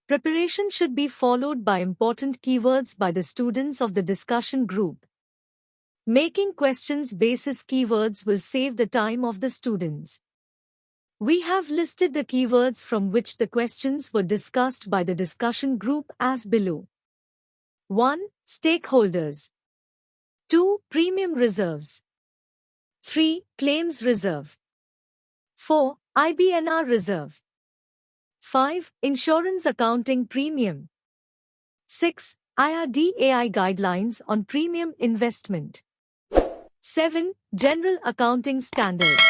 Preparation should be followed by important keywords by the students of the discussion group. Making questions basis keywords will save the time of the students. We have listed the keywords from which the questions were discussed by the discussion group as below. 1. Stakeholders. 2. Premium reserves. 3. Claims reserve. 4. IBNR reserve. 5. Insurance accounting premium. 6. IRDAI guidelines on premium investment. 7. General accounting standards.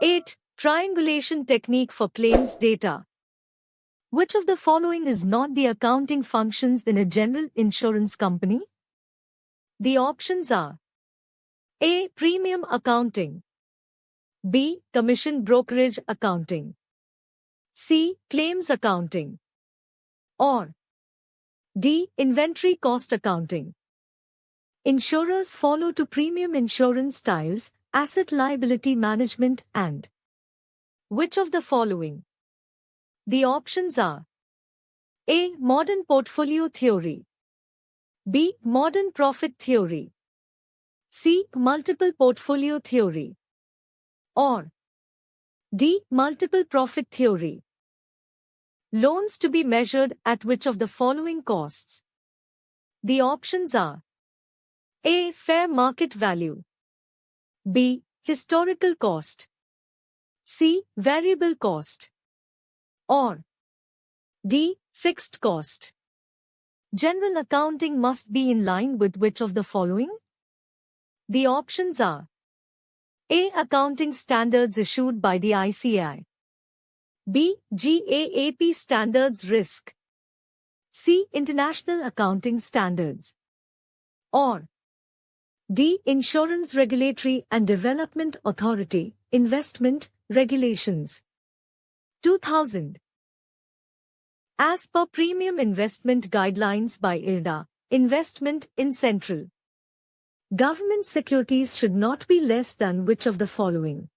8. Triangulation technique for claims data. Which of the following is not the accounting functions in a general insurance company? The options are A. Premium accounting. B. Commission brokerage accounting. C. Claims accounting. Or D. Inventory cost accounting. Insurers follow to premium insurance styles, asset liability management and which of the following? The options are A. Modern portfolio theory. B. Modern profit theory. C. Multiple portfolio theory. Or D. Multiple profit theory. Loans to be measured at which of the following costs? The options are A. Fair market value. B. Historical cost. C. Variable cost. Or D. Fixed cost. General accounting must be in line with which of the following? The options are A. Accounting standards issued by the ICAI. B. GAAP standards risk. C. International accounting standards. Or D. Insurance Regulatory and Development Authority, Investment, Regulations. 2000. As per Premium Investment Guidelines by IRDA, investment in central government securities should not be less than which of the following?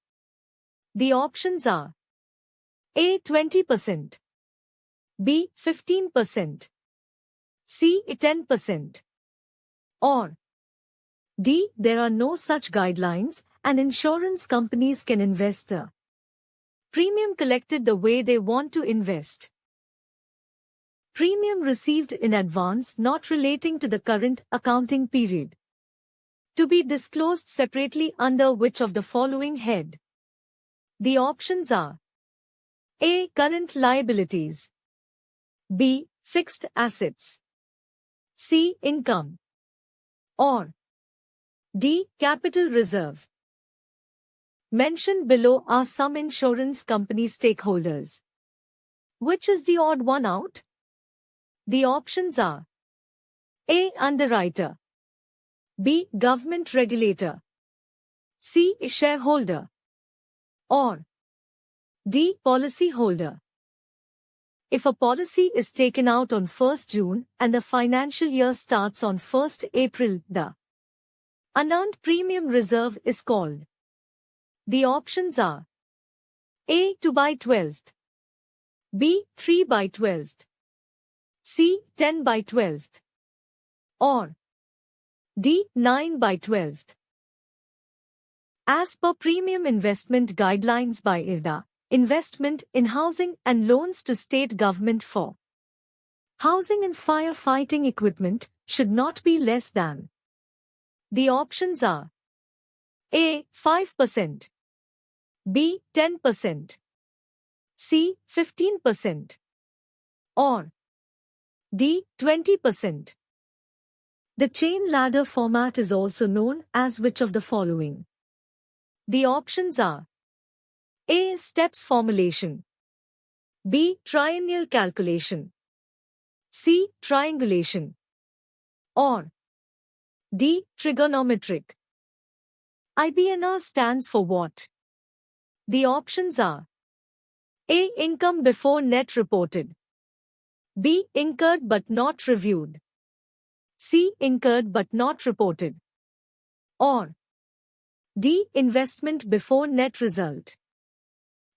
The options are A. 20%. B. 15%. C. 10%. Or D. There are no such guidelines and insurance companies can invest the premium collected the way they want to invest. Premium received in advance not relating to the current accounting period. To be disclosed separately under which of the following head? The options are A. Current liabilities. B. Fixed assets. C. Income. Or D. Capital reserve. Mentioned below are some insurance company stakeholders. Which is the odd one out? The options are A. Underwriter. B. Government regulator. C. Shareholder. Or D. Policyholder. If a policy is taken out on 1st June and the financial year starts on 1st April, the unearned premium reserve is called. The options are A. 2 by 12th. B. 3 by 12th. C. 10 by 12th. Or D. 9 by 12th. As per Premium Investment Guidelines by IRDA, investment in housing and loans to state government for housing and firefighting equipment should not be less than. The options are A. 5%. B. 10%. C. 15%. Or D. 20%. The chain ladder format is also known as which of the following? The options are A. Steps formulation. B. Triennial calculation. C. Triangulation. Or D. Trigonometric. IBNR stands for what? The options are A. Income before net reported. B. Incurred but not reviewed. C. Incurred but not reported. Or D. Investment before net result.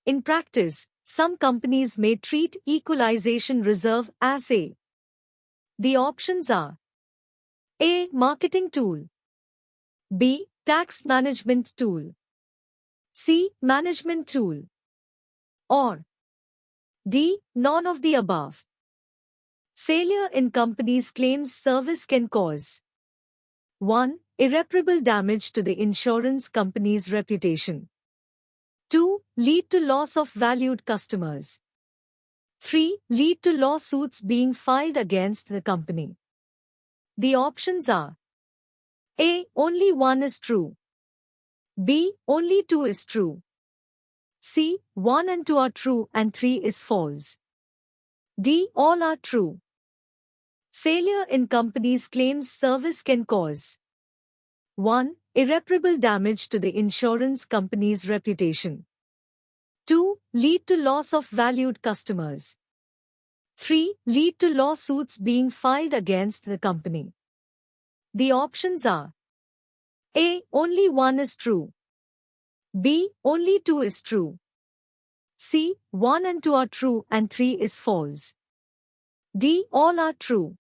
In practice, Some companies may treat equalization reserve as A. The options are A. Marketing tool, B. Tax management tool, C. Management tool, or D. None of the above. Failure in company's claims service can cause 1. Irreparable damage to the insurance company's reputation. 2. Lead to loss of valued customers. 3. Lead to lawsuits being filed against the company. The options are A. Only one is true, B. Only two is true, C. 1 and 2 are true and 3 is false, D. All are true. Failure in company's claims service can cause 1. Irreparable damage to the insurance company's reputation. 2. Lead to loss of valued customers. 3. Lead to lawsuits being filed against the company. The options are A. Only one is true, B. Only two is true, C. 1 and 2 are true and 3 is false, D. All are true.